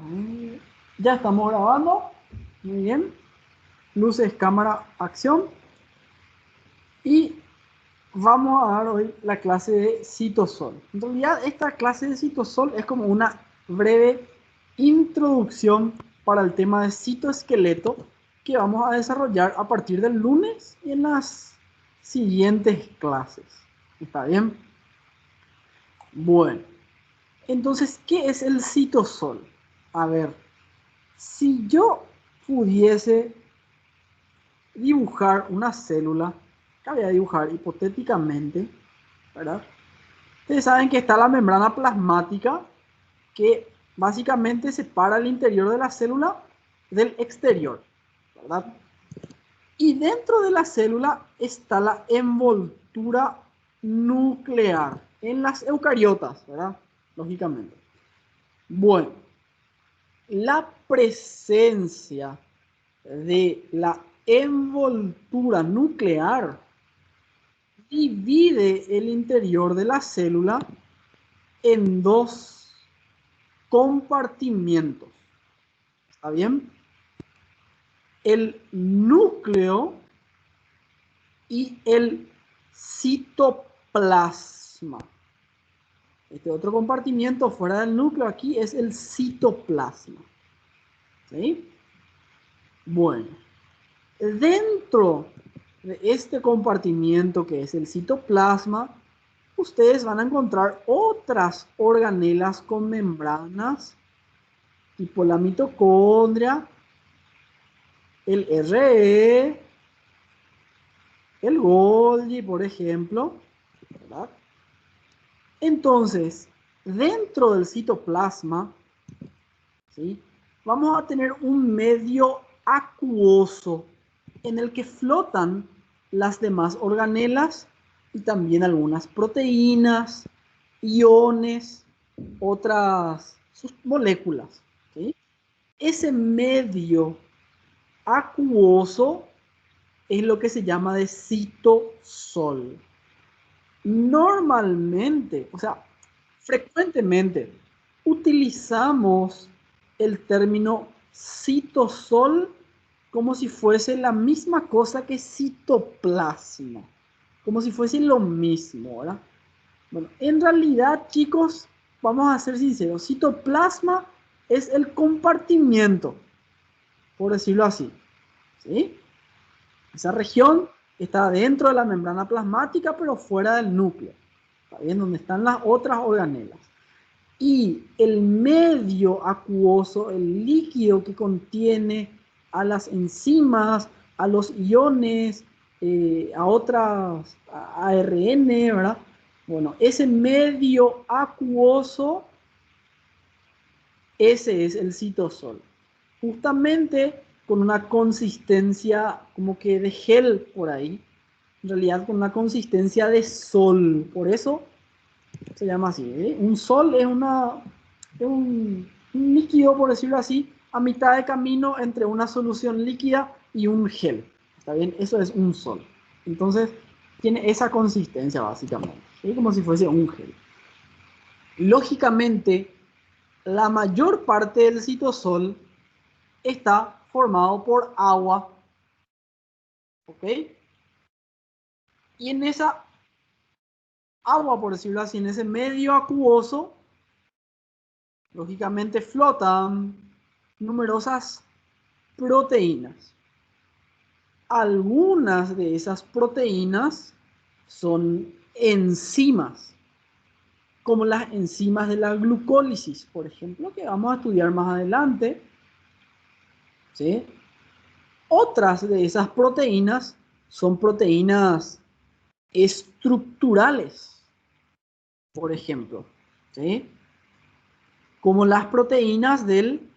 Ahí. Ya estamos grabando. Muy bien. Luces, cámara, acción. Y vamos a dar hoy la clase de citosol. En realidad, esta clase de citosol es como una breve introducción para el tema de citoesqueleto que vamos a desarrollar a partir del lunes y en las siguientes clases. ¿Está bien? Bueno, entonces, ¿qué es el citosol? A ver, si yo pudiese dibujar una célula, que voy a dibujar hipotéticamente, ¿verdad? Ustedes saben que está la membrana plasmática que básicamente separa el interior de la célula del exterior, ¿verdad? Y dentro de la célula está la envoltura nuclear en las eucariotas, ¿verdad? Lógicamente. Bueno, la presencia de la envoltura nuclear divide el interior de la célula en dos compartimientos. ¿Está bien? El núcleo y el citoplasma. Este otro compartimiento fuera del núcleo aquí es el citoplasma. ¿Sí? Bueno, dentro de este compartimiento que es el citoplasma, ustedes van a encontrar otras organelas con membranas, tipo la mitocondria, el RE, el Golgi, por ejemplo, ¿verdad? Entonces, dentro del citoplasma, ¿sí?, vamos a tener un medio acuoso en el que flotan las demás organelas y también algunas proteínas, iones, otras moléculas, ¿sí? Ese medio acuoso es lo que se llama de citosol. Normalmente, o sea, frecuentemente utilizamos el término citosol como si fuese la misma cosa que citoplasma, como si fuese lo mismo, ¿verdad? Bueno, en realidad, chicos, vamos a ser sinceros, citoplasma es el compartimiento, por decirlo así, ¿sí? Esa región está dentro de la membrana plasmática, pero fuera del núcleo, ¿está bien? Donde están las otras organelas. Y el medio acuoso, el líquido que contiene a las enzimas, a los iones, a otras, a ARN, ¿verdad? Bueno, ese medio acuoso, ese es el citosol. Justamente con una consistencia como que de gel por ahí, en realidad con una consistencia de sol. Por eso se llama así, ¿eh? Un sol es, un líquido, por decirlo así, a mitad de camino entre una solución líquida y un gel. ¿Está bien? Eso es un sol. Entonces, tiene esa consistencia básicamente, ¿sí? Como si fuese un gel. Lógicamente, la mayor parte del citosol está formado por agua. ¿Ok? Y en esa agua, por decirlo así, en ese medio acuoso, lógicamente flotan numerosas proteínas. Algunas de esas proteínas son enzimas, como las enzimas de la glucólisis, por ejemplo, que vamos a estudiar más adelante, ¿sí? Otras de esas proteínas son proteínas estructurales, por ejemplo, ¿sí? Como las proteínas del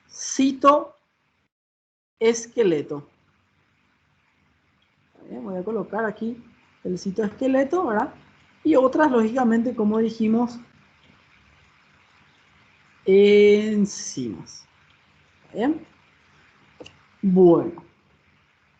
citoesqueleto. Voy a colocar aquí el citoesqueleto, ¿verdad? Y otras, lógicamente, como dijimos, enzimas. ¿Bien? Bueno,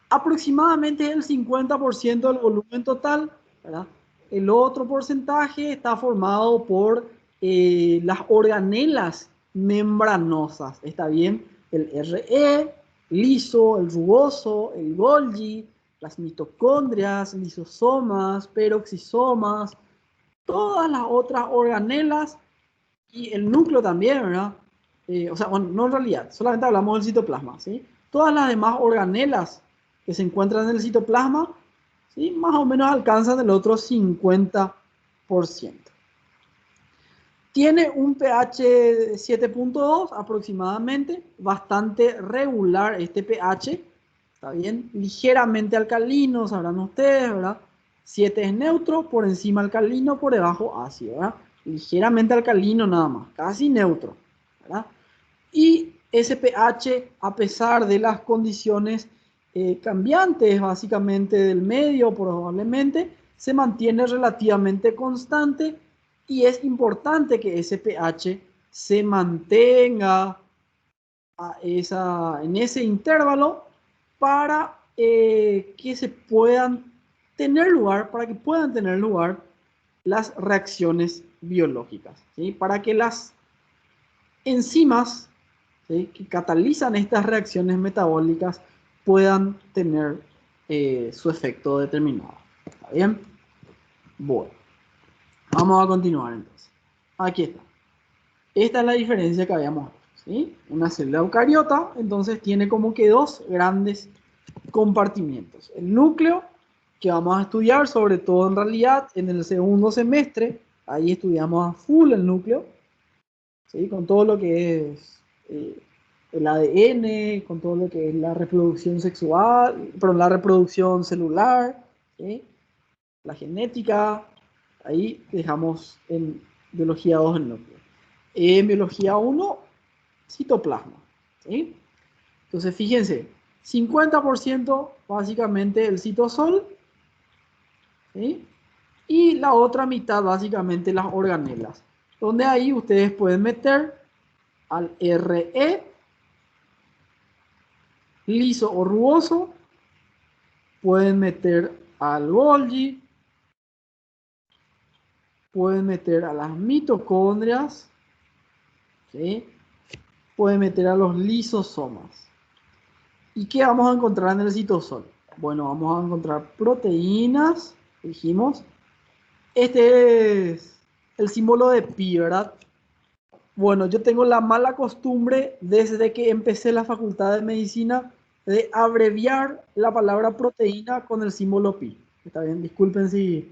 aproximadamente el 50% del volumen total, ¿verdad? El otro porcentaje está formado por las organelas membranosas. ¿Está bien? El Re, liso, el rugoso, el Golgi, las mitocondrias, lisosomas, peroxisomas, todas las otras organelas y el núcleo también, ¿verdad? O sea, bueno, no en realidad, solamente hablamos del citoplasma, ¿sí? Todas las demás organelas que se encuentran en el citoplasma, ¿sí? Más o menos alcanzan el otro 50%. Tiene un pH de 7.2 aproximadamente, bastante regular este pH, ¿está bien? Ligeramente alcalino, sabrán ustedes, ¿verdad? 7 es neutro, por encima alcalino, por debajo ácido, ¿verdad? Ligeramente alcalino nada más, casi neutro, ¿verdad? Y ese pH, a pesar de las condiciones cambiantes básicamente del medio probablemente, se mantiene relativamente constante y es importante que ese pH se mantenga en ese intervalo para que se puedan tener lugar, para que puedan tener lugar las reacciones biológicas, ¿sí? Para que las enzimas, ¿sí?, que catalizan estas reacciones metabólicas puedan tener su efecto determinado. ¿Está bien? Bueno, vamos a continuar entonces. Aquí está. Esta es la diferencia que habíamos hecho, ¿sí? Una célula eucariota, entonces tiene como que dos grandes compartimientos. El núcleo, que vamos a estudiar sobre todo en realidad en el segundo semestre, ahí estudiamos a full el núcleo, ¿sí? Con todo lo que es el ADN, con todo lo que es la reproducción sexual, perdón, la reproducción celular, ¿sí? La genética, ahí dejamos en biología 2 el núcleo. En biología 1, citoplasma, ¿sí? Entonces, fíjense, 50% básicamente el citosol, ¿sí? Y la otra mitad básicamente las organelas, donde ahí ustedes pueden meter al Re, liso o rugoso, pueden meter al Golgi, pueden meter a las mitocondrias, ¿sí? Pueden meter a los lisosomas. ¿Y qué vamos a encontrar en el citosol? Bueno, vamos a encontrar proteínas, dijimos. Este es el símbolo de pi, ¿verdad? Bueno, yo tengo la mala costumbre desde que empecé la facultad de medicina de abreviar la palabra proteína con el símbolo pi. Está bien, disculpen si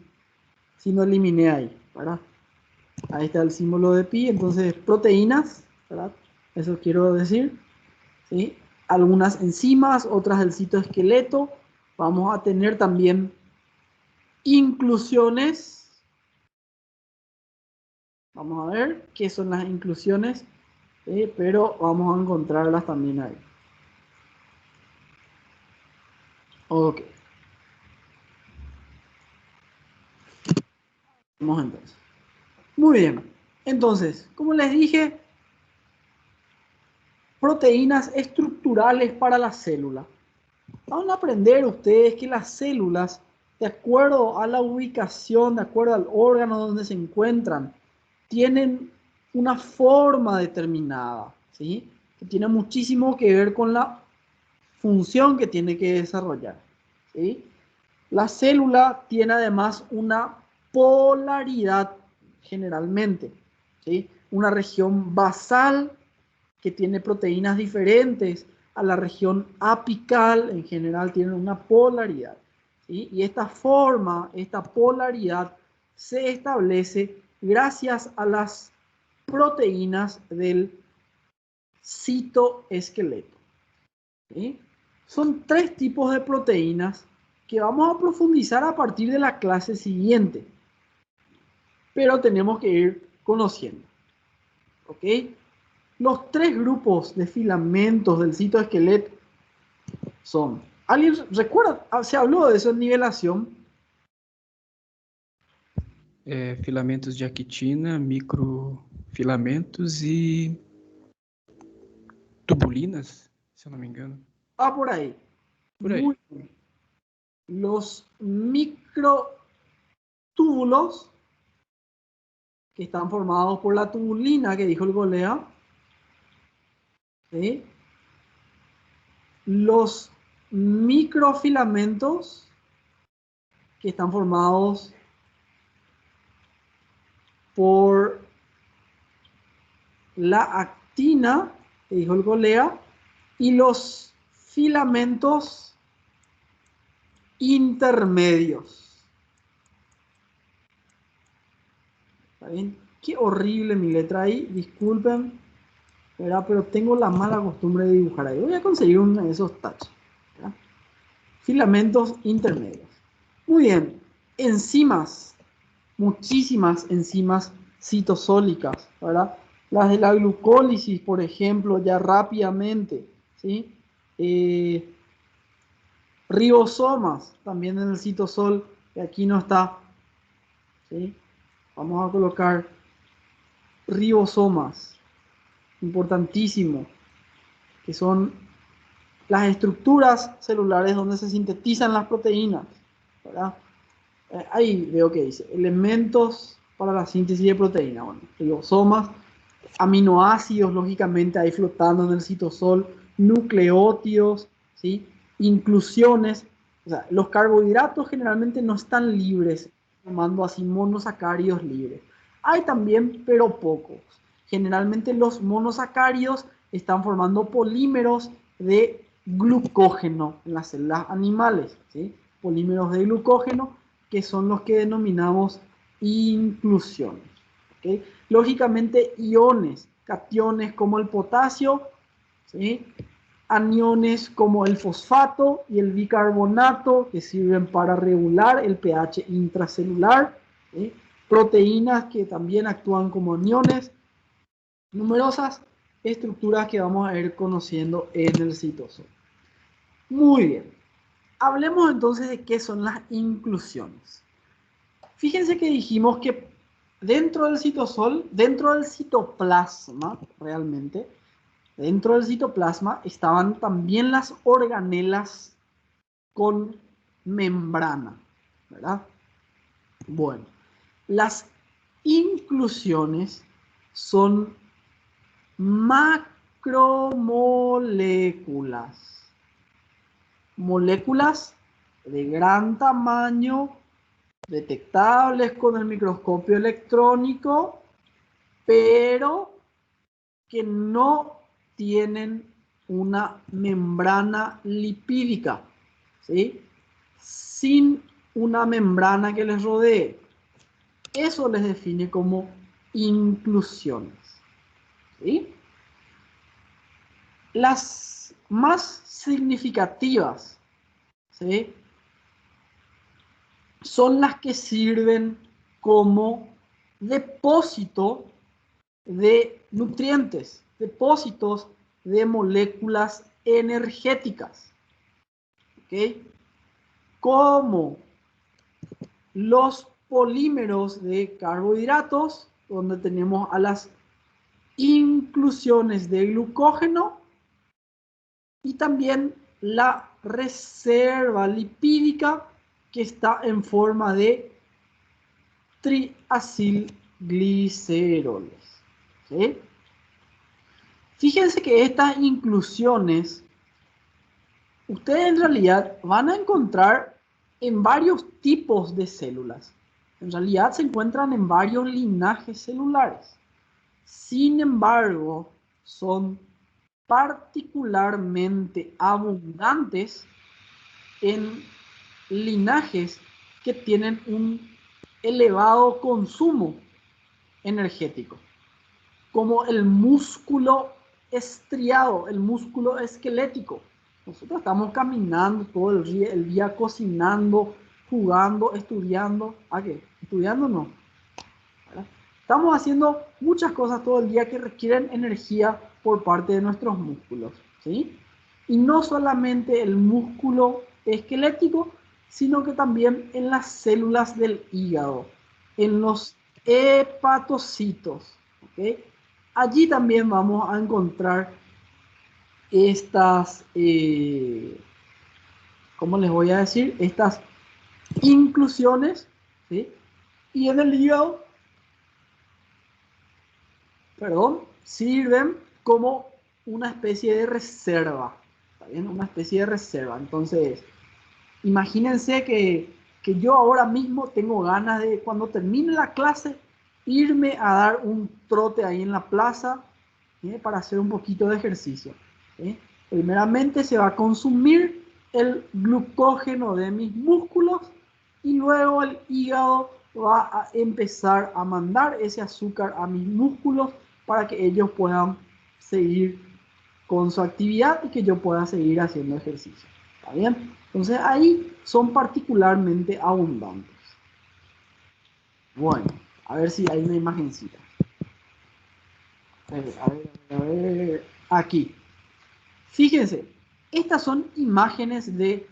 no eliminé ahí, ¿verdad? Ahí está el símbolo de pi, entonces proteínas, ¿verdad? Eso quiero decir, ¿sí? Algunas enzimas, otras del citoesqueleto. Vamos a tener también inclusiones. Vamos a ver qué son las inclusiones, pero vamos a encontrarlas también ahí. Ok. Vamos entonces. Muy bien. Entonces, como les dije, proteínas estructurales para la célula. Van a aprender ustedes que las células, de acuerdo a la ubicación, de acuerdo al órgano donde se encuentran, tienen una forma determinada, ¿sí? Que tiene muchísimo que ver con la función que tiene que desarrollar, ¿sí? La célula tiene además una polaridad generalmente, ¿sí? Una región basal que tiene proteínas diferentes a la región apical, en general tienen una polaridad, ¿sí? Y esta forma, esta polaridad se establece gracias a las proteínas del citoesqueleto, ¿sí? Son tres tipos de proteínas que vamos a profundizar a partir de la clase siguiente, pero tenemos que ir conociendo, ¿ok? Los tres grupos de filamentos del citoesqueleto son, ¿alguien recuerda? Se habló de eso en nivelación. Filamentos de actina, microfilamentos e tubulinas, se eu não me engano. Ah, por ahí. Por aí. Muy bien. Los microtúbulos, que están formados por la tubulina que dijo el Golea, ¿sí? Los microfilamentos que están formados por la actina, que dijo el colega, y los filamentos intermedios. ¿Está bien? Qué horrible mi letra ahí, disculpen, ¿verdad? Pero tengo la mala costumbre de dibujar ahí. Voy a conseguir uno de esos tachos. ¿Verdad? Filamentos intermedios. Muy bien, enzimas, muchísimas enzimas citosólicas, ¿verdad? Las de la glucólisis, por ejemplo, ya rápidamente, ¿sí? Ribosomas, también en el citosol, que aquí no está, ¿sí? Vamos a colocar ribosomas, importantísimo, que son las estructuras celulares donde se sintetizan las proteínas, ¿verdad? Ahí veo que dice, elementos para la síntesis de proteína, bueno, ribosomas, aminoácidos, lógicamente, ahí flotando en el citosol, nucleótidos, ¿sí? Inclusiones, o sea, los carbohidratos generalmente no están libres, formando así monosacáridos libres. Hay también, pero pocos. Generalmente los monosacáridos están formando polímeros de glucógeno en las células animales, ¿sí? Polímeros de glucógeno que son los que denominamos inclusiones. ¿Okay? Lógicamente, iones, cationes como el potasio, ¿sí? Aniones como el fosfato y el bicarbonato, que sirven para regular el pH intracelular, ¿sí? Proteínas que también actúan como aniones, numerosas estructuras que vamos a ir conociendo en el citosol. Muy bien, hablemos entonces de qué son las inclusiones. Fíjense que dijimos que dentro del citosol, dentro del citoplasma, realmente, dentro del citoplasma estaban también las organelas con membrana, ¿verdad? Bueno, las inclusiones son macromoléculas, moléculas de gran tamaño, detectables con el microscopio electrónico, pero que no tienen una membrana lipídica, ¿sí? Sin una membrana que les rodee. Eso les define como inclusiones, ¿sí? Las más significativas, ¿sí? Son las que sirven como depósito de nutrientes, depósitos de moléculas energéticas, ¿ok? Como los polímeros de carbohidratos, donde tenemos a las inclusiones de glucógeno y también la reserva lipídica que está en forma de triacilgliceroles. ¿Sí? Fíjense que estas inclusiones, ustedes en realidad van a encontrar en varios tipos de células. En realidad se encuentran en varios linajes celulares. Sin embargo, son particularmente abundantes en linajes que tienen un elevado consumo energético, como el músculo estriado, el músculo esquelético. Nosotros estamos caminando todo el día cocinando, jugando, estudiando. ¿A qué? Estudiando no. ¿Verdad? Estamos haciendo muchas cosas todo el día que requieren energía por parte de nuestros músculos, ¿sí? Y no solamente el músculo esquelético, sino que también en las células del hígado, en los hepatocitos, ¿ok? Allí también vamos a encontrar estas, ¿cómo les voy a decir? Estas inclusiones, ¿sí? Y en el hígado, perdón, sirven como una especie de reserva. ¿Está bien? Una especie de reserva. Entonces, imagínense que yo ahora mismo tengo ganas de, cuando termine la clase, irme a dar un trote ahí en la plaza, para hacer un poquito de ejercicio. Primeramente se va a consumir el glucógeno de mis músculos y luego el hígado va a empezar a mandar ese azúcar a mis músculos para que ellos puedan seguir con su actividad y que yo pueda seguir haciendo ejercicio. ¿Está bien? Entonces ahí son particularmente abundantes. Bueno, a ver si hay una imagencita. A ver. Aquí. Fíjense, estas son imágenes de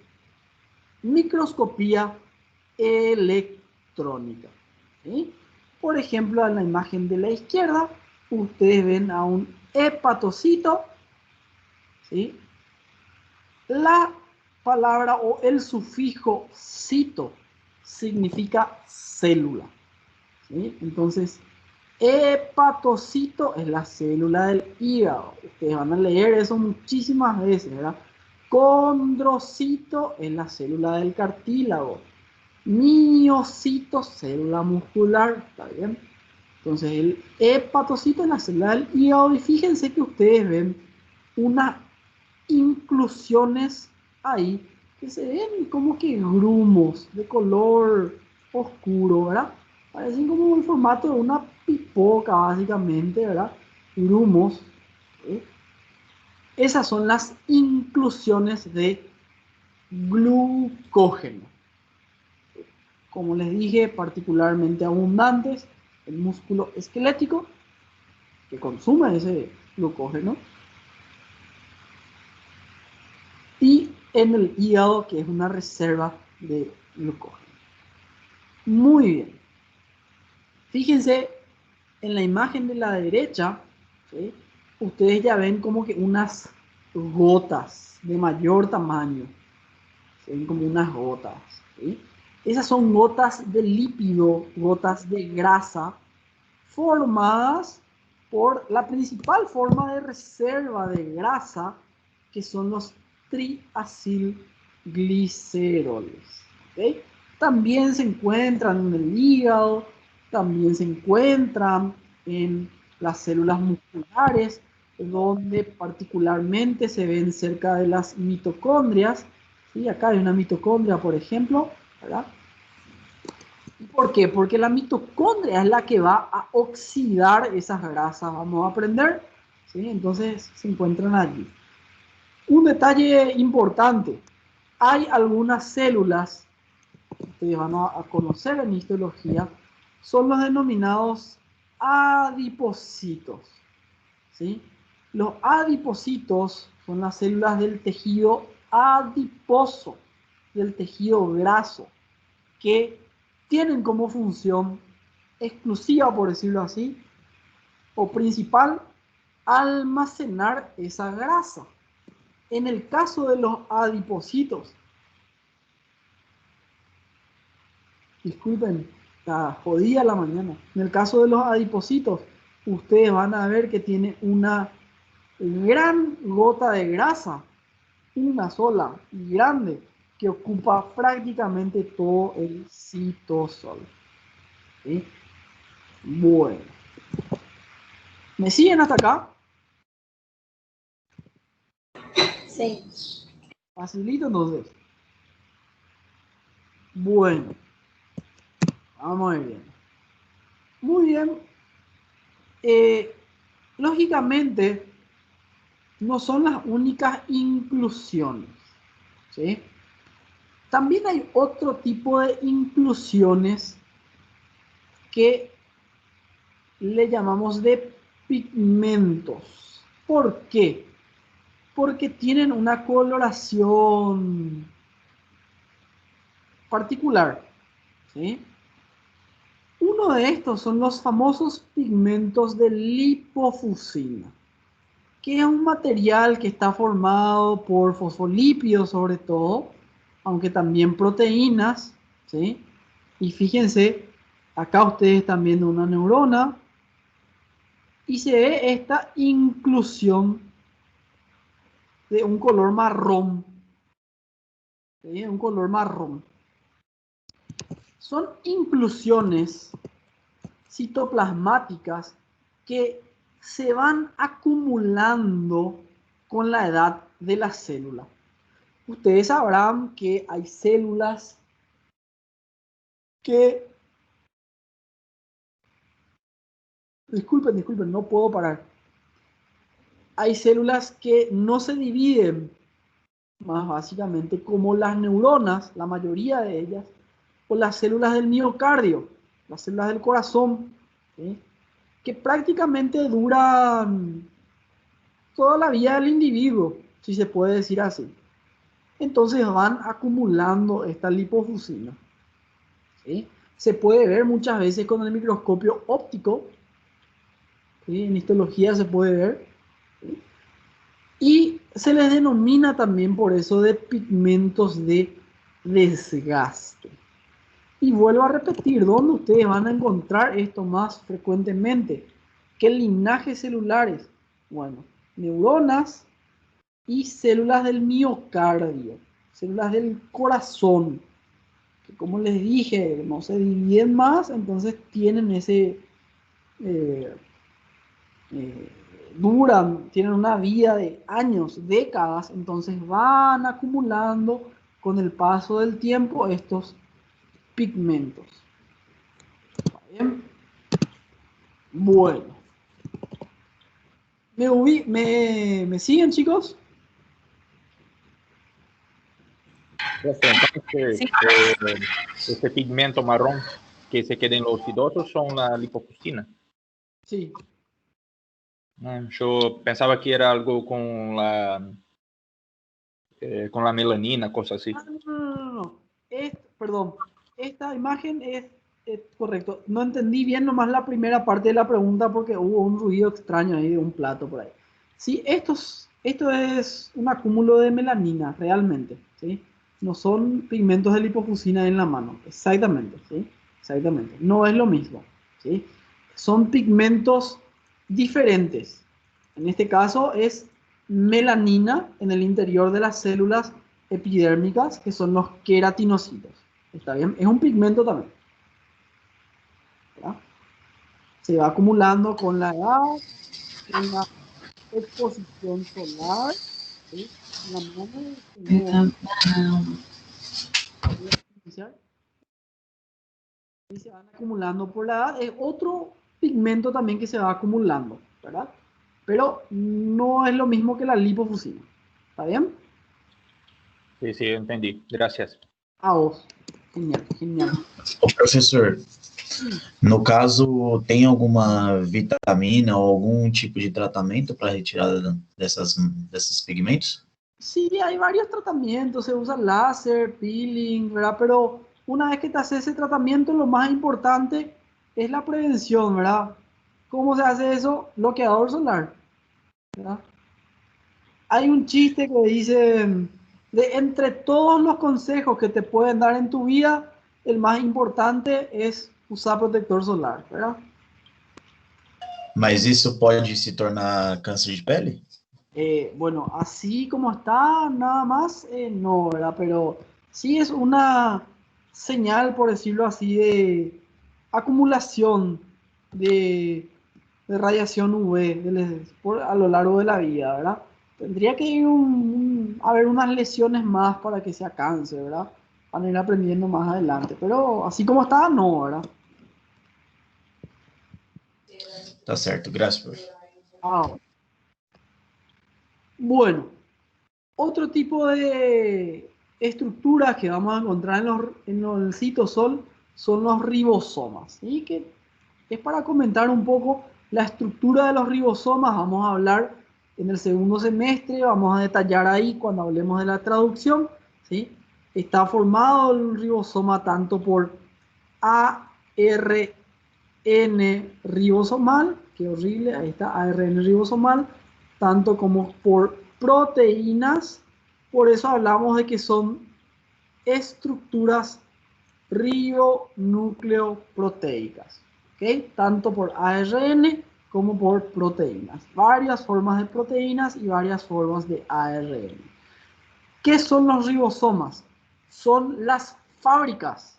microscopía electrónica. ¿Sí? Por ejemplo, en la imagen de la izquierda, ustedes ven a un hepatocito. ¿Sí? La palabra o el sufijo cito significa célula. ¿Sí? Entonces, hepatocito es la célula del hígado. Ustedes van a leer eso muchísimas veces, ¿verdad? Condrocito es la célula del cartílago. Miocito, célula muscular, ¿está bien? Entonces, el hepatocito es la célula del hígado y fíjense que ustedes ven unas inclusiones ahí que se ven como que grumos de color oscuro, ¿verdad? Parecen como el formato de una pipoca, básicamente, ¿verdad? Grumos. ¿Sí? Esas son las inclusiones de glucógeno. Como les dije, particularmente abundantes, el músculo esquelético, que consume ese glucógeno, y en el hígado, que es una reserva de glucógeno. Muy bien. Fíjense en la imagen de la derecha, ¿sí? Ustedes ya ven como que unas gotas de mayor tamaño. Se ven como unas gotas. ¿Sí? Esas son gotas de lípido, gotas de grasa, formadas por la principal forma de reserva de grasa, que son los triacilgliceroles. ¿Okay? También se encuentran en el hígado, también se encuentran en las células musculares, donde particularmente se ven cerca de las mitocondrias. ¿Sí? Acá hay una mitocondria, por ejemplo, ¿verdad? ¿Por qué? Porque la mitocondria es la que va a oxidar esas grasas. Vamos a aprender. ¿Sí? Entonces se encuentran allí. Un detalle importante. Hay algunas células que ustedes van a conocer en histología. Son los denominados adipocitos. ¿Sí? Los adipocitos son las células del tejido adiposo, del tejido graso, que tienen como función exclusiva, por decirlo así, o principal, almacenar esa grasa. En el caso de los adipocitos, disculpen, está jodida la mañana. En el caso de los adipocitos, ustedes van a ver que tiene una gran gota de grasa, una sola y grande, que ocupa prácticamente todo el citosol. ¿Sí? Bueno. ¿Me siguen hasta acá? Sí. Facilito entonces. Bueno. Vamos a ir bien. Muy bien. Lógicamente, no son las únicas inclusiones. ¿Sí? También hay otro tipo de inclusiones que le llamamos de pigmentos. ¿Por qué? Porque tienen una coloración particular. ¿Sí? Uno de estos son los famosos pigmentos de lipofusina, que es un material que está formado por fosfolípidos sobre todo, aunque también proteínas, ¿sí? Y fíjense, acá ustedes están viendo una neurona y se ve esta inclusión de un color marrón. ¿Sí? Un color marrón. Son inclusiones citoplasmáticas que se van acumulando con la edad de la célula. Ustedes sabrán que hay células que... Disculpen, no puedo parar. Hay células que no se dividen, más básicamente como las neuronas, la mayoría de ellas, o las células del miocardio, las células del corazón, ¿sí? Que prácticamente duran toda la vida del individuo, si se puede decir así. Entonces van acumulando esta lipofuscina, ¿sí? Se puede ver muchas veces con el microscopio óptico, ¿sí? En histología se puede ver, ¿sí? Y se les denomina también por eso de pigmentos de desgaste. Y vuelvo a repetir, ¿dónde ustedes van a encontrar esto más frecuentemente? ¿Qué linajes celulares? Bueno, neuronas y células del miocardio, células del corazón, que como les dije, no se dividen más, entonces tienen ese... eh, tienen una vida de años, décadas, entonces van acumulando con el paso del tiempo estos pigmentos. ¿Bien? Bueno. ¿Me siguen, chicos? Entonces, Sí. ese pigmento marrón que se queda en los fidosos son la lipofuscina. Sí. Yo pensaba que era algo con la melanina, cosas así. No. Perdón, esta imagen es correcto. No entendí bien nomás la primera parte de la pregunta porque hubo un ruido extraño ahí de un plato por ahí. Sí, esto es un acúmulo de melanina, realmente, ¿sí? No son pigmentos de lipofuscina en la mano, exactamente, ¿sí? Exactamente. No es lo mismo, ¿sí? Son pigmentos diferentes. En este caso es melanina en el interior de las células epidérmicas, que son los queratinocitos. ¿Está bien? Es un pigmento también, ¿verdad? Se va acumulando con la edad, con la exposición solar, ¿sí? En la mano tenemos y se van acumulando por la edad. Es otro pigmento también que se va acumulando, ¿verdad? Pero no es lo mismo que la lipofuscina. ¿Está bien? Sí, sí, entendí. Gracias. A vos. Genial, genial. Ô, professor, no caso, tem alguma vitamina ou algum tipo de tratamento para retirada desses pigmentos? Sí, hay varios tratamientos, se usa láser, peeling, ¿verdad? Pero una vez que te haces ese tratamiento, lo más importante es la prevención, ¿verdad? ¿Cómo se hace eso? Bloqueador solar, ¿verdad? Hay un chiste que dice, de entre todos los consejos que te pueden dar en tu vida, el más importante es usar protector solar, ¿verdad? Mas isso pode se tornar câncer de pele? Bueno, así como está, nada más, no, ¿verdad? Pero sí es una señal, por decirlo así, de acumulación de, de radiación UV a lo largo de la vida, ¿verdad? Tendría que ir haber unas lesiones más para que sea cáncer, ¿verdad? Van a ir aprendiendo más adelante. Pero así como está, no, ¿verdad? Tá certo, graças, prof. Ah, bueno. Otro tipo de estructuras que vamos a encontrar en el citosol son los ribosomas. ¿Sí? Que es para comentar un poco la estructura de los ribosomas. Vamos a hablar en el segundo semestre, vamos a detallar ahí cuando hablemos de la traducción. ¿Sí? Está formado el ribosoma tanto por ARN ribosomal, qué horrible, ahí está, ARN ribosomal, tanto como por proteínas, por eso hablamos de que son estructuras ribonucleoproteicas, ¿ok? Tanto por ARN como por proteínas. Varias formas de proteínas y varias formas de ARN. ¿Qué son los ribosomas? Son las fábricas,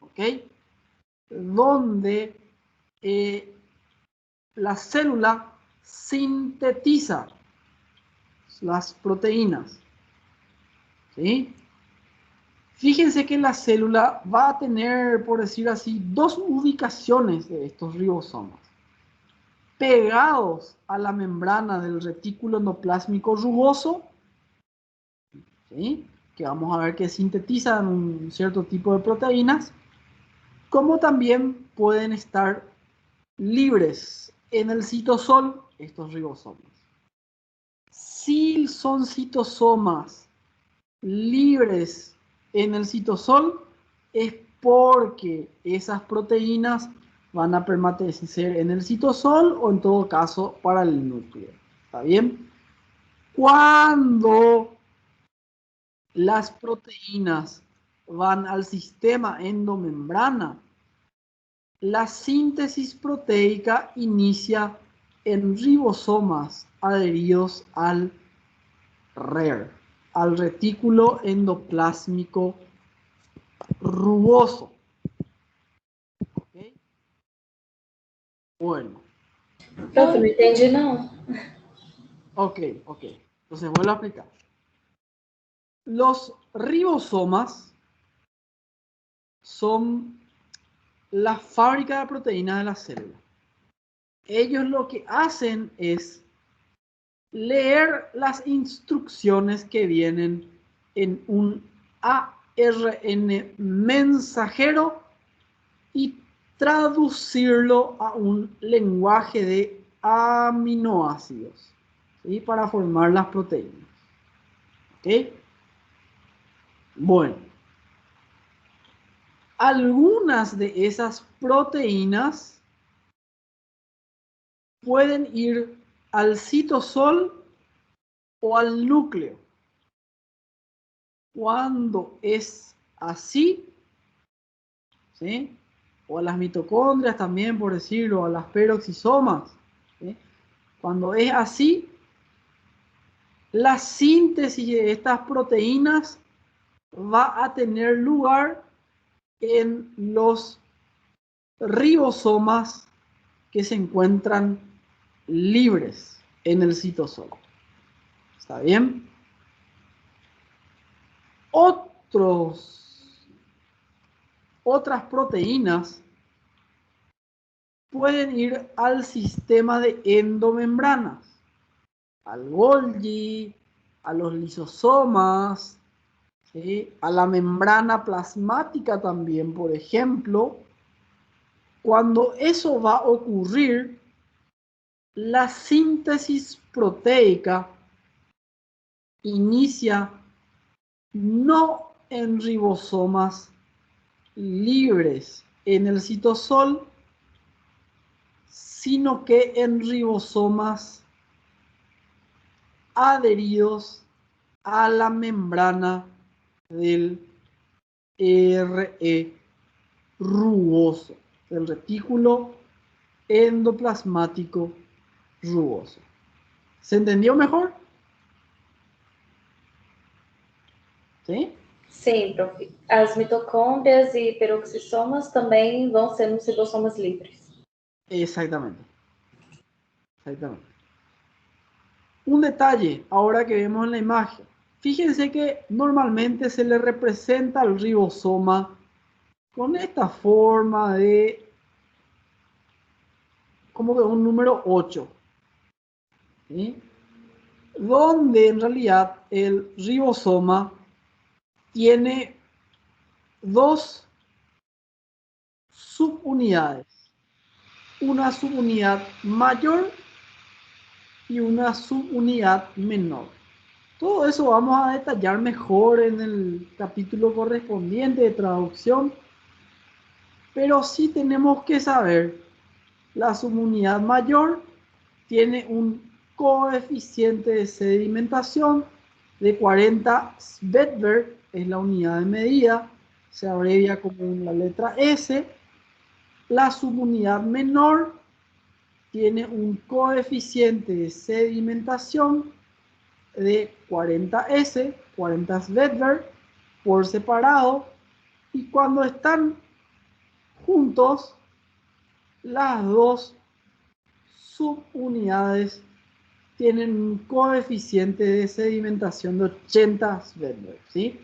¿ok? Donde la célula sintetiza las proteínas, ¿sí? Fíjense que la célula va a tener, por decir así, dos ubicaciones de estos ribosomas. Pegados a la membrana del retículo endoplásmico rugoso, ¿sí? Que vamos a ver que sintetizan un cierto tipo de proteínas, como también pueden estar libres en el citosol estos ribosomas. Si son citosomas libres en el citosol, es porque esas proteínas van a permanecer en el citosol o en todo caso para el núcleo. ¿Está bien? Cuando las proteínas van al sistema endomembrana, la síntesis proteica inicia en ribosomas adheridos al RER, al retículo endoplásmico rugoso. ¿Okay? Bueno. Profe, não entendi não. Ok. Entonces vuelvo a explicar. Los ribosomas son la fábrica de proteínas de la célula. Ellos lo que hacen es leer las instrucciones que vienen en un ARN mensajero y traducirlo a un lenguaje de aminoácidos, ¿sí? Para formar las proteínas. ¿Ok? Bueno, algunas de esas proteínas pueden ir al citosol o al núcleo. Cuando es así, ¿sí? O a las mitocondrias también, por decirlo, a las peroxisomas, ¿sí? Cuando es así, la síntesis de estas proteínas va a tener lugar en los ribosomas que se encuentran libres en el citosol. ¿Está bien? Otras proteínas pueden ir al sistema de endomembranas, al Golgi, a los lisosomas, ¿sí? A la membrana plasmática también, por ejemplo. Cuando eso va a ocurrir, la síntesis proteica inicia no en ribosomas libres en el citosol, sino que en ribosomas adheridos a la membrana del RE rugoso, del retículo endoplasmático rugoso. ¿Se entendió mejor? ¿Sí? Sim, prof. As mitocôndrias e peroxisomas também vão ser nos ribosomas livres. Exactamente. Un detalle, ahora que vemos en la imagen. Fíjense que normalmente se le representa al ribosoma con esta forma de como que un número 8. ¿Sí? Donde en realidad el ribosoma tiene dos subunidades. Una subunidad mayor y una subunidad menor. Todo eso vamos a detallar mejor en el capítulo correspondiente de traducción, pero sí tenemos que saber, la subunidad mayor tiene un coeficiente de sedimentación de 40 Svedberg, es la unidad de medida, se abrevia como la letra S. La subunidad menor tiene un coeficiente de sedimentación de 40S, 40 Svedberg por separado, y cuando están juntos, las dos subunidades tienen un coeficiente de sedimentación de 80 Svedberg, ¿sí?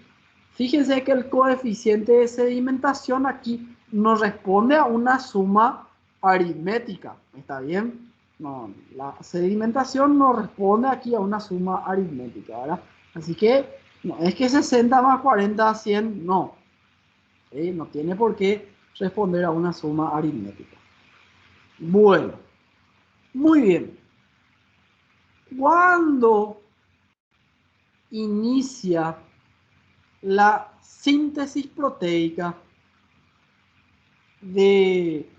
Fíjense que el coeficiente de sedimentación aquí no responde a una suma aritmética, ¿está bien? No, la sedimentación no responde aquí a una suma aritmética, ¿verdad? Así que no es que 60 más 40 da 100, no. ¿Sí? No tiene por qué responder a una suma aritmética. Bueno, muy bien. Cuando inicia la síntesis proteica de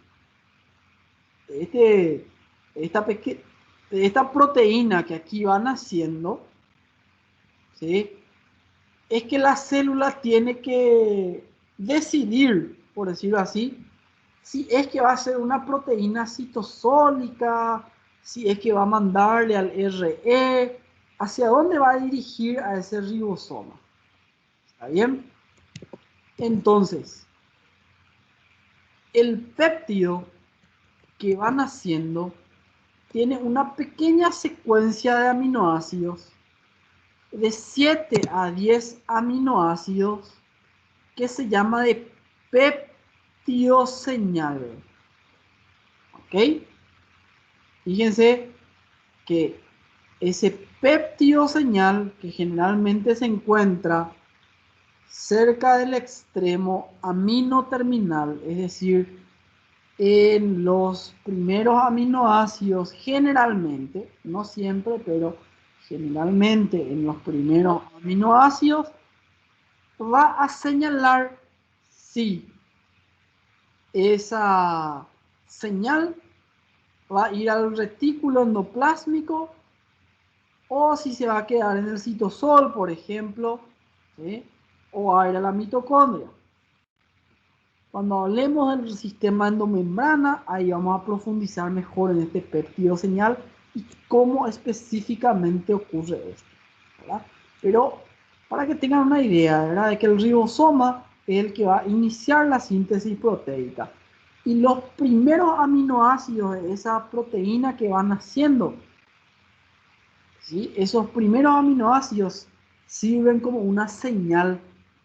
esta proteína que aquí va naciendo, ¿sí? Es que la célula tiene que decidir, por decirlo así, si es que va a ser una proteína citosólica, si es que va a mandarle al RE, hacia dónde va a dirigir a ese ribosoma. ¿Está bien? Entonces, el péptido que va naciendo tiene una pequeña secuencia de aminoácidos, de 7 a 10 aminoácidos, que se llama de peptidoseñal. ¿Ok? Fíjense que ese peptidoseñal, que generalmente se encuentra cerca del extremo aminoterminal, es decir, en los primeros aminoácidos, generalmente, no siempre, pero generalmente en los primeros aminoácidos, va a señalar si esa señal va a ir al retículo endoplásmico o si se va a quedar en el citosol, por ejemplo, ¿sí? O va a ir a la mitocondria. Cuando hablemos del sistema endomembrana, ahí vamos a profundizar mejor en este péptido señal y cómo específicamente ocurre esto, ¿verdad? Pero para que tengan una idea, ¿verdad? De que el ribosoma es el que va a iniciar la síntesis proteica. Y los primeros aminoácidos de esa proteína que van haciendo, ¿sí? Esos primeros aminoácidos sirven como una señal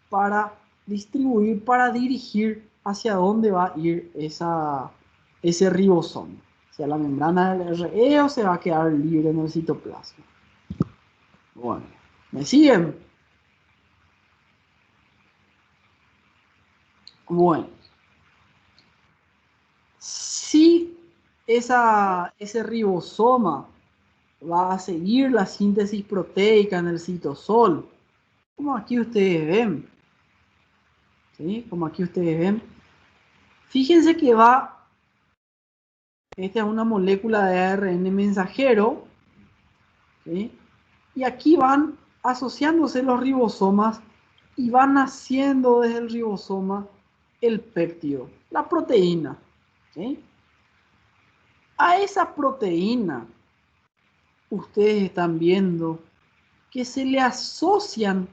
para distribuir, para dirigir hacia dónde va a ir ese ribosoma. ¿Hacia la membrana del RE o se va a quedar libre en el citoplasma? Bueno, ¿me siguen? Bueno, si ese ribosoma va a seguir la síntesis proteica en el citosol, como aquí ustedes ven, ¿sí? Como aquí ustedes ven, fíjense que esta es una molécula de ARN mensajero, ¿sí? Y aquí van asociándose los ribosomas y van naciendo desde el ribosoma el péptido, la proteína, ¿sí? A esa proteína ustedes están viendo que se le asocian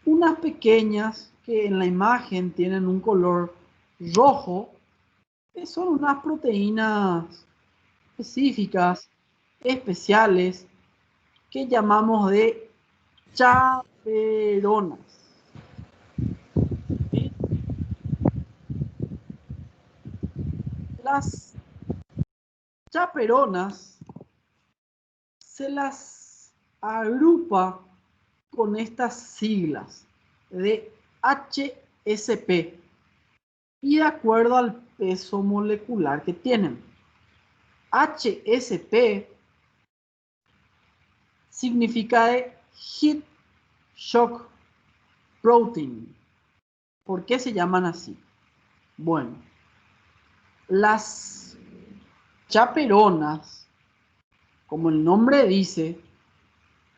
unas pequeñas que en la imagen tienen un color rojo, que son unas proteínas específicas, especiales, que llamamos de chaperonas. ¿Sí? Las chaperonas se las agrupa con estas siglas de HSP y de acuerdo al peso molecular que tienen. HSP significa de Heat Shock Protein. ¿Por qué se llaman así? Bueno, las chaperonas, como el nombre dice,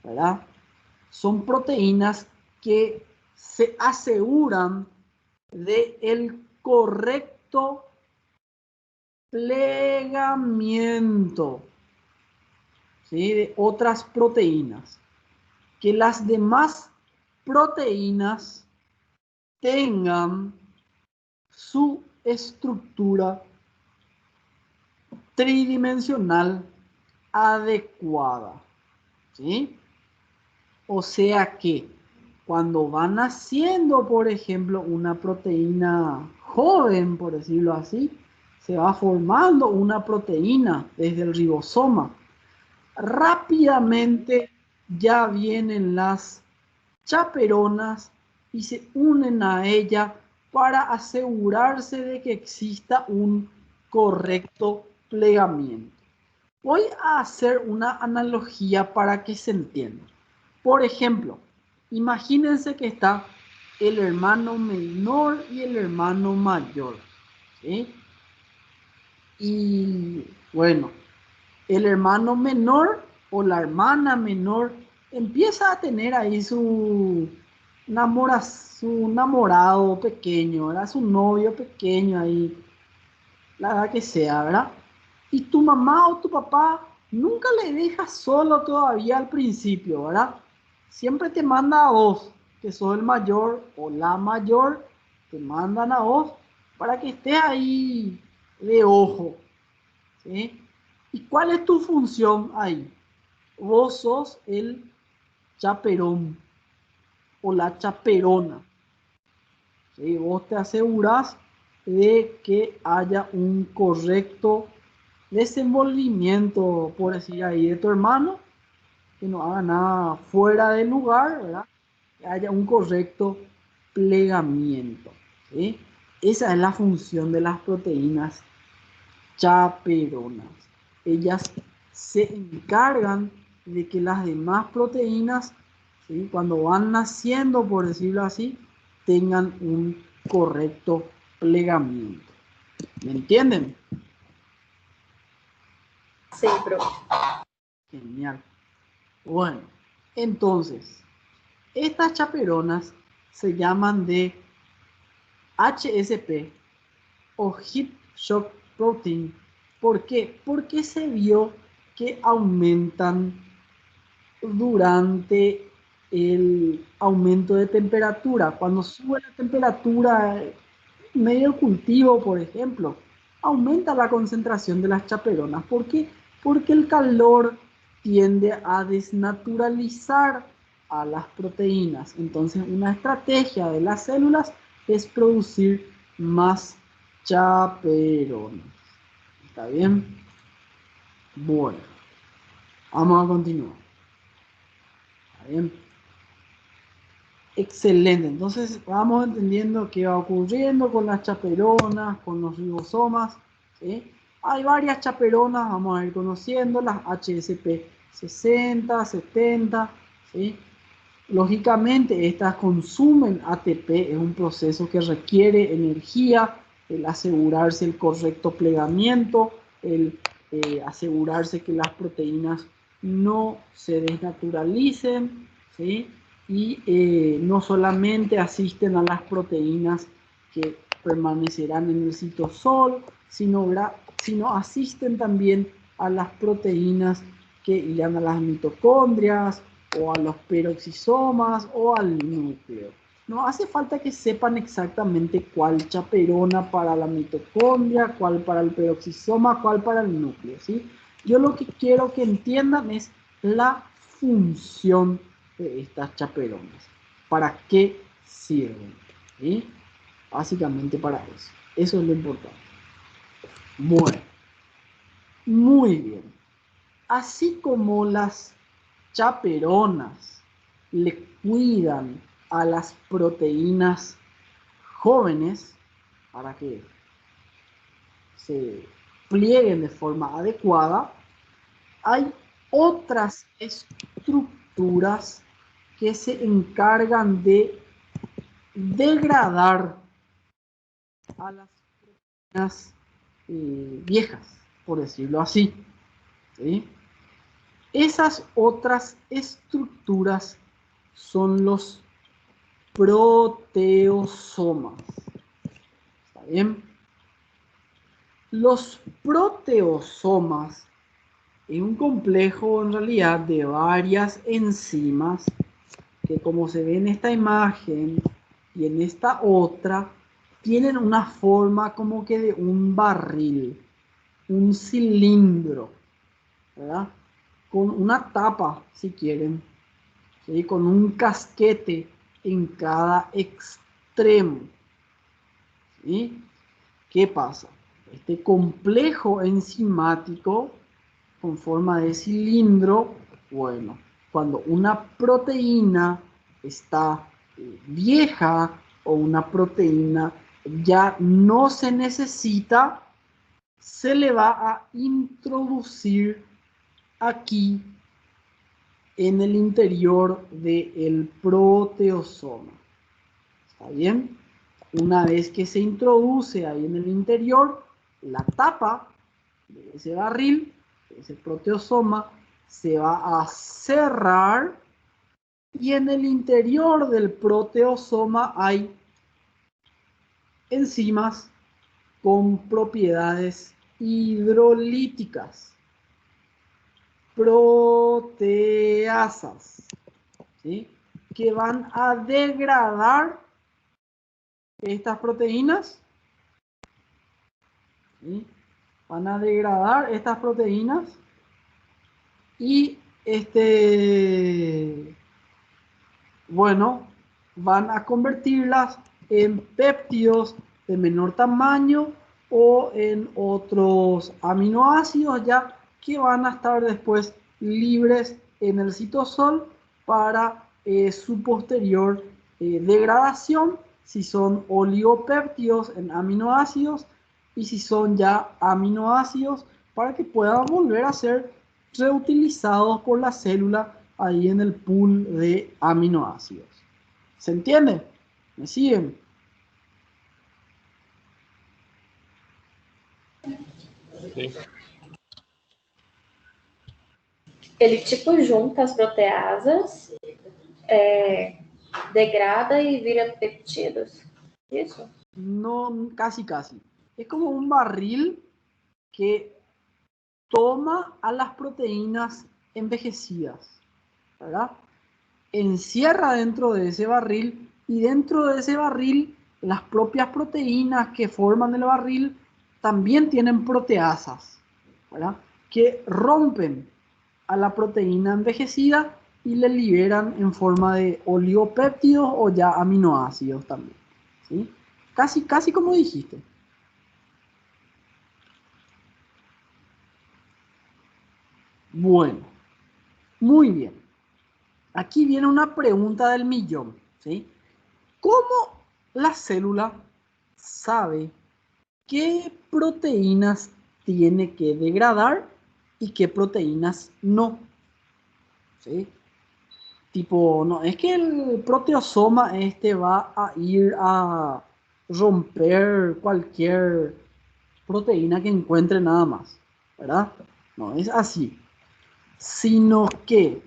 ¿verdad? Son proteínas que se aseguran del correcto plegamiento, ¿sí? De otras proteínas. Que las demás proteínas tengan su estructura tridimensional adecuada, ¿sí? O sea que cuando van naciendo, por ejemplo, una proteína joven, por decirlo así, se va formando una proteína desde el ribosoma. Rápidamente ya vienen las chaperonas y se unen a ella para asegurarse de que exista un correcto plegamiento. Voy a hacer una analogía para que se entienda. Por ejemplo, imagínense que está el hermano menor y el hermano mayor, ¿sí? Y bueno, el hermano menor o la hermana menor empieza a tener ahí su enamorado pequeño, ¿verdad? Su novio pequeño ahí, la edad que sea, ¿verdad? Y tu mamá o tu papá nunca le deja solo todavía al principio, ¿verdad? Siempre te manda a vos, que sos el mayor o la mayor, te mandan a vos para que estés ahí de ojo, ¿sí? ¿Y cuál es tu función ahí? Vos sos el chaperón o la chaperona, ¿sí? Vos te asegurás de que haya un correcto desenvolvimiento, por decir ahí, de tu hermano, que no haga nada fuera del lugar, ¿verdad? Que haya un correcto plegamiento, ¿sí? Esa es la función de las proteínas chaperonas. Ellas se encargan de que las demás proteínas, ¿sí? Cuando van naciendo, por decirlo así, tengan un correcto plegamiento. ¿Me entienden? Sí, profe. Genial. Bueno, entonces, estas chaperonas se llaman de HSP o Heat Shock Protein. ¿Por qué? Porque se vio que aumentan durante el aumento de temperatura. Cuando sube la temperatura en medio del cultivo, por ejemplo, aumenta la concentración de las chaperonas. ¿Por qué? Porque el calor tiende a desnaturalizar a las proteínas. Entonces, una estrategia de las células es producir más chaperonas. ¿Está bien? Bueno, vamos a continuar. ¿Está bien? Excelente. Entonces vamos entendiendo qué va ocurriendo con las chaperonas, con los ribosomas, ¿sí? Hay varias chaperonas, vamos a ir conociendo las HSP 60, 70, ¿sí? Lógicamente estas consumen ATP, es un proceso que requiere energía, el asegurarse el correcto plegamiento, el asegurarse que las proteínas no se desnaturalicen, ¿sí? Y no solamente asisten a las proteínas que permanecerán en el citosol, sino asisten también a las proteínas que irán a las mitocondrias o a los peroxisomas o al núcleo. No hace falta que sepan exactamente cuál chaperona para la mitocondria, cuál para el peroxisoma, cuál para el núcleo, ¿sí? Yo lo que quiero que entiendan es la función de estas chaperonas. ¿Para qué sirven? ¿Sí? Básicamente para eso. Eso es lo importante. Bueno, muy bien. Así como las chaperonas le cuidan a las proteínas jóvenes para que se plieguen de forma adecuada, hay otras estructuras que se encargan de degradar a las proteínas viejas, por decirlo así, ¿sí? Esas otras estructuras son los proteosomas. ¿Está bien? Los proteosomas es un complejo en realidad de varias enzimas que, como se ve en esta imagen y en esta otra, tienen una forma como que de un barril, un cilindro, ¿verdad? Con una tapa, si quieren, ¿sí? Con un casquete en cada extremo, ¿sí? ¿Qué pasa? Este complejo enzimático con forma de cilindro, bueno, cuando una proteína está vieja o una proteína ya no se necesita, se le va a introducir aquí en el interior del proteosoma. ¿Está bien? Una vez que se introduce ahí en el interior, la tapa de ese barril, de ese proteosoma, se va a cerrar y en el interior del proteosoma hay enzimas con propiedades hidrolíticas, proteasas, ¿sí? Que van a degradar estas proteínas, ¿sí? Van a degradar estas proteínas y bueno, van a convertirlas en péptidos de menor tamaño o en otros aminoácidos ya que van a estar después libres en el citosol para su posterior degradación, si son oligopéptidos en aminoácidos y si son ya aminoácidos, para que puedan volver a ser reutilizados por la célula ahí en el pool de aminoácidos. ¿Se entiende? ¿Me siguen? Sim. Ele tipo junta as proteasas, degrada e vira peptídeos. Isso? No, casi, casi. Es como un barril que toma a las proteínas envejecidas, ¿verdad? Encierra dentro de ese barril y dentro de ese barril las propias proteínas que forman el barril también tienen proteasas, ¿verdad? Que rompen a la proteína envejecida y le liberan en forma de oligopéptidos o ya aminoácidos también, ¿sí? Casi, casi como dijiste. Bueno, muy bien. Aquí viene una pregunta del millón, ¿sí? ¿Cómo la célula sabe qué proteínas tiene que degradar y qué proteínas no? ¿Sí? Tipo, no es que el proteosoma va a ir a romper cualquier proteína que encuentre nada más, ¿verdad? No es así, sino que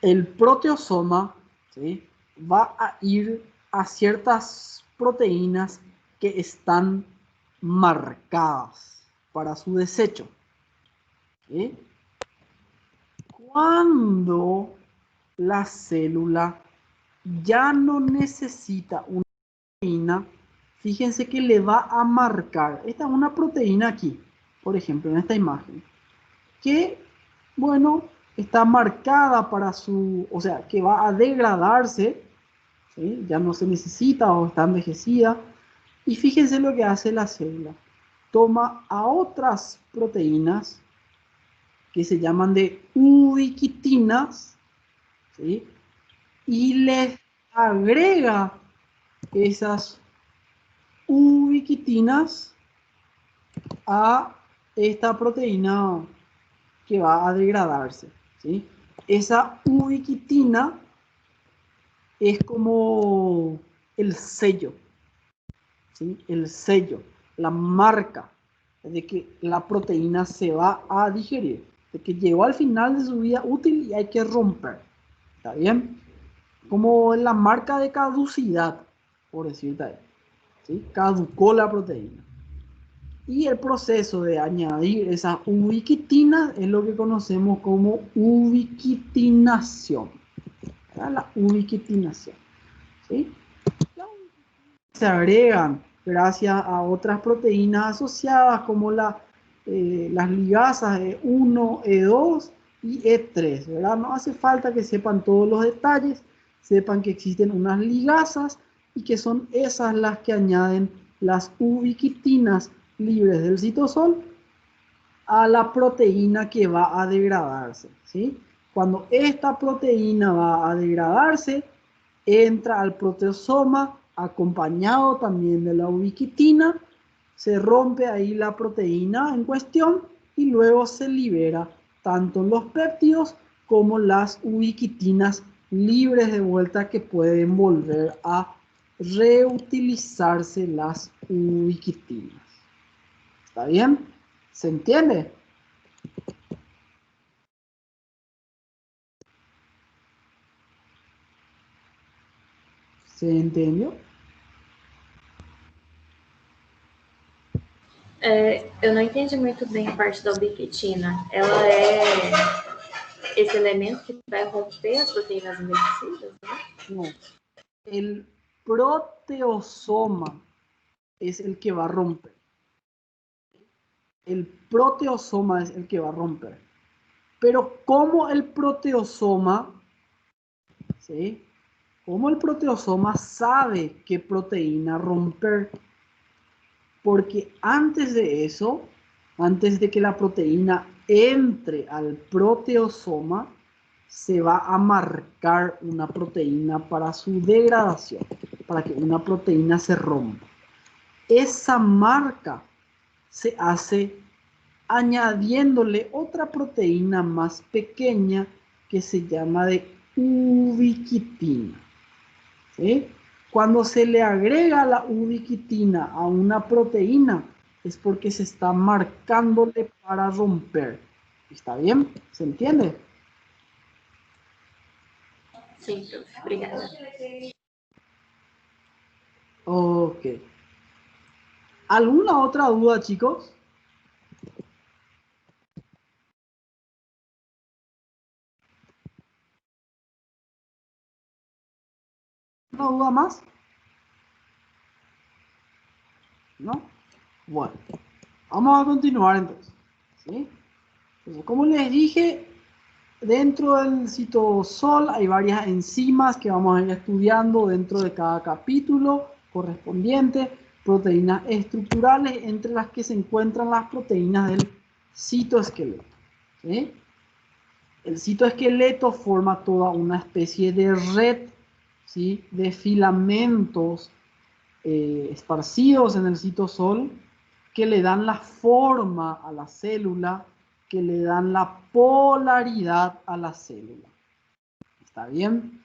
el proteosoma, ¿sí?, va a ir a ciertas proteínas que están marcadas para su desecho, ¿sí? Cuando la célula ya no necesita una proteína, fíjense que le va a marcar, esta es una proteína aquí, por ejemplo, en esta imagen, que, bueno, está marcada para su, o sea, que va a degradarse, ¿sí? Ya no se necesita o está envejecida. Y fíjense lo que hace la célula. Toma a otras proteínas que se llaman de ubiquitinas, ¿sí?, y les agrega esas ubiquitinas a esta proteína que va a degradarse, ¿sí? Esa ubiquitina es como el sello, ¿sí? El sello, la marca de que la proteína se va a digerir, de que llegó al final de su vida útil y hay que romper, ¿está bien? Como la marca de caducidad, por decirte ahí, ¿sí? Caducó la proteína. Y el proceso de añadir esas ubiquitinas es lo que conocemos como ubiquitinación. La ubiquitinación. ¿Sí? Se agregan gracias a otras proteínas asociadas como las ligasas E1, E2 y E3, ¿verdad? No hace falta que sepan todos los detalles, sepan que existen unas ligasas y que son esas las que añaden las ubiquitinas libres del citosol a la proteína que va a degradarse, ¿sí? Cuando esta proteína va a degradarse, entra al proteosoma acompañado también de la ubiquitina, se rompe ahí la proteína en cuestión y luego se libera tanto los péptidos como las ubiquitinas libres de vuelta que pueden volver a reutilizarse las ubiquitinas. ¿Está bien? ¿Se entiende? ¿Se entendió? Eu não entendi muito bem a parte da ubiquitina. Ela é esse elemento que vai romper as proteínas envelhecidas, né? No. El proteosoma es el que va a romper. El proteosoma es el que va a romper. Pero ¿cómo el proteosoma, ¿sí? ¿Cómo el proteosoma sabe qué proteína romper? Porque antes de eso, antes de que la proteína entre al proteosoma, se va a marcar una proteína para su degradación, para que una proteína se rompa. Esa marca se hace añadiéndole otra proteína más pequeña que se llama de ubiquitina. ¿Sí? Cuando se le agrega la ubiquitina a una proteína es porque se está marcándole para romper. ¿Está bien? ¿Se entiende? Sim, prof. Obrigada. Ok. ¿Alguna otra duda, chicos? ¿Una duda más? ¿No? Bueno, vamos a continuar entonces. ¿Sí? Entonces, como les dije, dentro del citosol hay varias enzimas que vamos a ir estudiando dentro de cada capítulo correspondiente, proteínas estructurales entre las que se encuentran las proteínas del citoesqueleto. ¿Sí? El citoesqueleto forma toda una especie de red, ¿sí?, de filamentos esparcidos en el citosol que le dan la forma a la célula, que le dan la polaridad a la célula. ¿Está bien?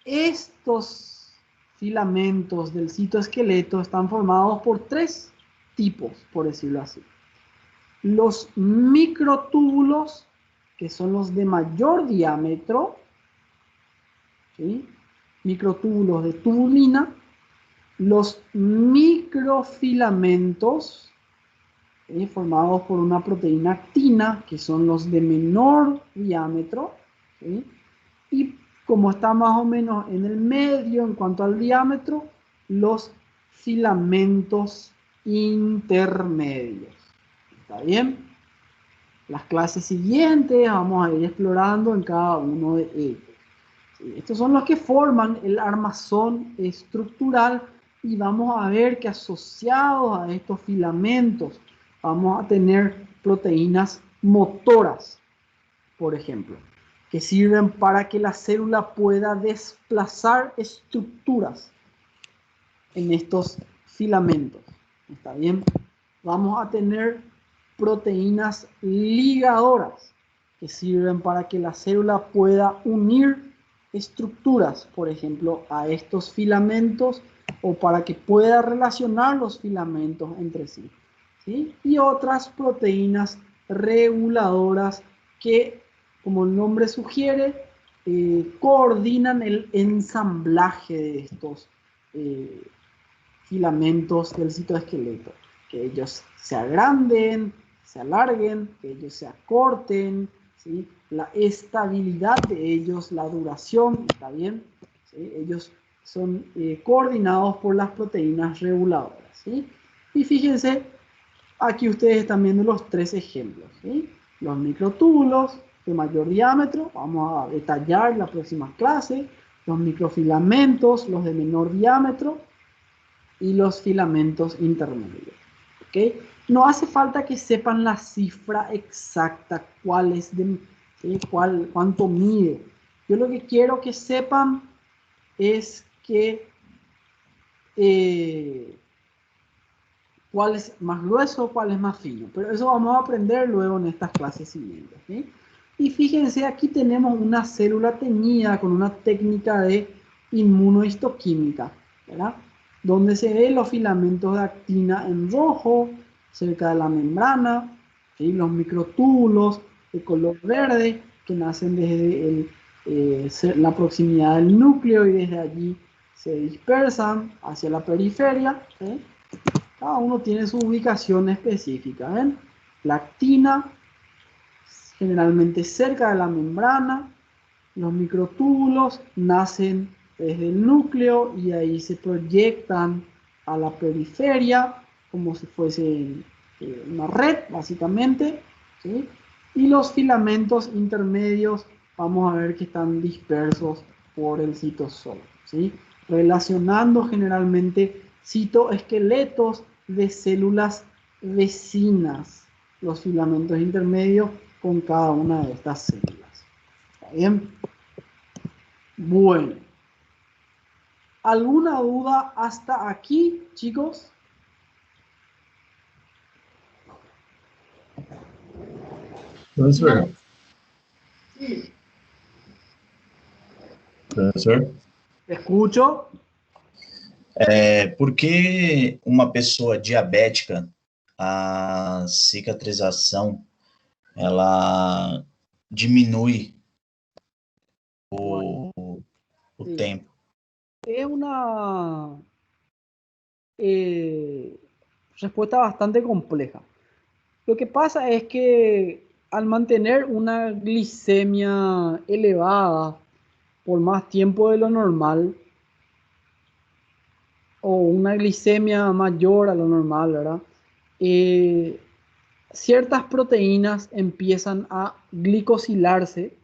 Estos filamentos del citoesqueleto están formados por tres tipos, por decirlo así. Los microtúbulos, que son los de mayor diámetro, ¿sí?, microtúbulos de tubulina. Los microfilamentos, formados por una proteína actina, que son los de menor diámetro, ¿sí?, y como está más o menos en el medio en cuanto al diámetro, los filamentos intermedios. ¿Está bien? Las clases siguientes vamos a ir explorando en cada uno de ellos. ¿Sí? Estos son los que forman el armazón estructural y vamos a ver que asociados a estos filamentos vamos a tener proteínas motoras, por ejemplo, que sirven para que la célula pueda desplazar estructuras en estos filamentos. ¿Está bien? Vamos a tener proteínas ligadoras que sirven para que la célula pueda unir estructuras, por ejemplo, a estos filamentos o para que pueda relacionar los filamentos entre sí, ¿sí? Y otras proteínas reguladoras que, como el nombre sugiere, coordinan el ensamblaje de estos filamentos del citoesqueleto, que ellos se agranden, se alarguen, que ellos se acorten, ¿sí? La estabilidad de ellos, la duración, ¿está bien? ¿Sí? Ellos son coordinados por las proteínas reguladoras, ¿sí? Y fíjense, aquí ustedes están viendo los 3 ejemplos, ¿sí? Los microtúbulos de mayor diámetro, vamos a detallar la próxima clase, los microfilamentos, los de menor diámetro, y los filamentos intermedios, ¿ok? No hace falta que sepan la cifra exacta, cuál es ¿sí? Cuánto mide. Yo lo que quiero que sepan es que cuál es más grueso, cuál es más fino. Pero eso vamos a aprender luego en estas clases siguientes, ¿sí? Y fíjense, aquí tenemos una célula teñida con una técnica de inmunohistoquímica, ¿verdad? Donde se ven los filamentos de actina en rojo, cerca de la membrana, ¿sí? Los microtúbulos de color verde que nacen desde la proximidad del núcleo y desde allí se dispersan hacia la periferia, ¿sí? Cada uno tiene su ubicación específica, ¿ven? La actina, generalmente cerca de la membrana, los microtúbulos nacen desde el núcleo y ahí se proyectan a la periferia como si fuese una red, básicamente, ¿sí? Y los filamentos intermedios, vamos a ver que están dispersos por el citosol, ¿sí? Relacionando generalmente citoesqueletos de células vecinas, los filamentos intermedios con cada una de estas células. ¿Está bien? Bueno. ¿Alguna duda hasta aquí, chicos? Professor. Professor. Escucho. Por que uma pessoa diabética, a cicatrização, ela diminui o Sí. tempo? Es una respuesta bastante compleja. Lo que pasa es que al mantener una glicemia elevada por más tiempo de lo normal, o una glicemia mayor a lo normal, ¿verdad? Ciertas proteínas empiezan a glicosilarse,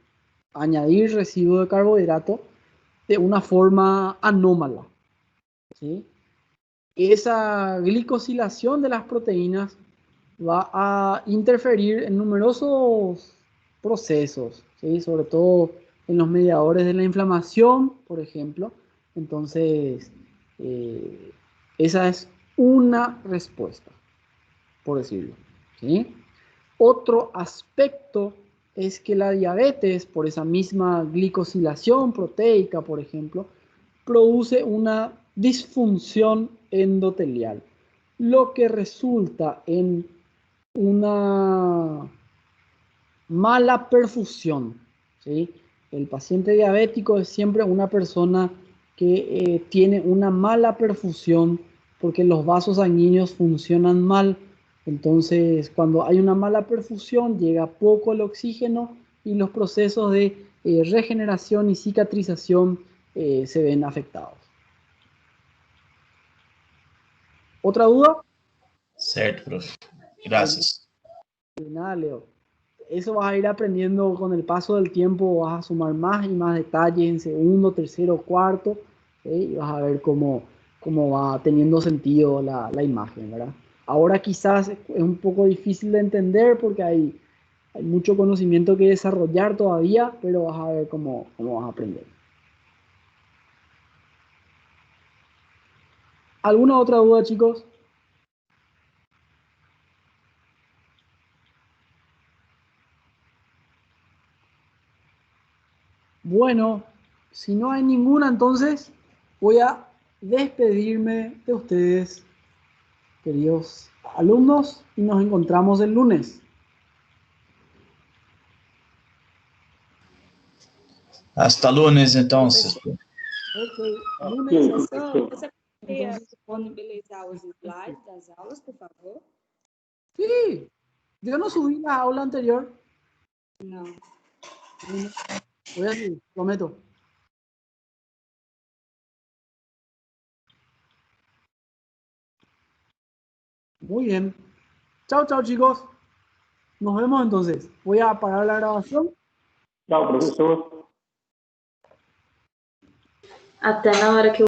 a añadir residuo de carbohidrato de una forma anómala, ¿sí? Esa glicosilación de las proteínas va a interferir en numerosos procesos, ¿sí? Sobre todo en los mediadores de la inflamación, por ejemplo. Entonces, esa es una respuesta, por decirlo, ¿sí? Otro aspecto es que la diabetes, por esa misma glicosilación proteica, por ejemplo, produce una disfunción endotelial, lo que resulta en una mala perfusión, ¿sí? El paciente diabético es siempre una persona que tiene una mala perfusión porque los vasos sanguíneos funcionan mal. Entonces, cuando hay una mala perfusión, llega poco el oxígeno y los procesos de regeneración y cicatrización se ven afectados. ¿Otra duda? Certo, prof. Graças. Nada, Leo. Eso vas a ir aprendiendo con el paso del tiempo, vas a sumar más y más detalles en segundo, tercero, cuarto, y vas a ver cómo va teniendo sentido la imagen, ¿verdad? Ahora quizás es un poco difícil de entender porque hay mucho conocimiento que desarrollar todavía, pero vas a ver cómo vas a aprender. ¿Alguna otra duda, chicos? Bueno, si no hay ninguna, entonces voy a despedirme de ustedes, queridos alumnos, y nos encontramos el lunes. Hasta lunes, então. Ok, lunes. Poderia disponibilizar os slides das aulas, por favor? Sí, yo no subí la aula anterior. Não. Voy a subir, prometo. Muy bien. Chao, chao, chicos. Nos vemos entonces. Voy a apagar la grabación. Tchau, professor. Até na hora que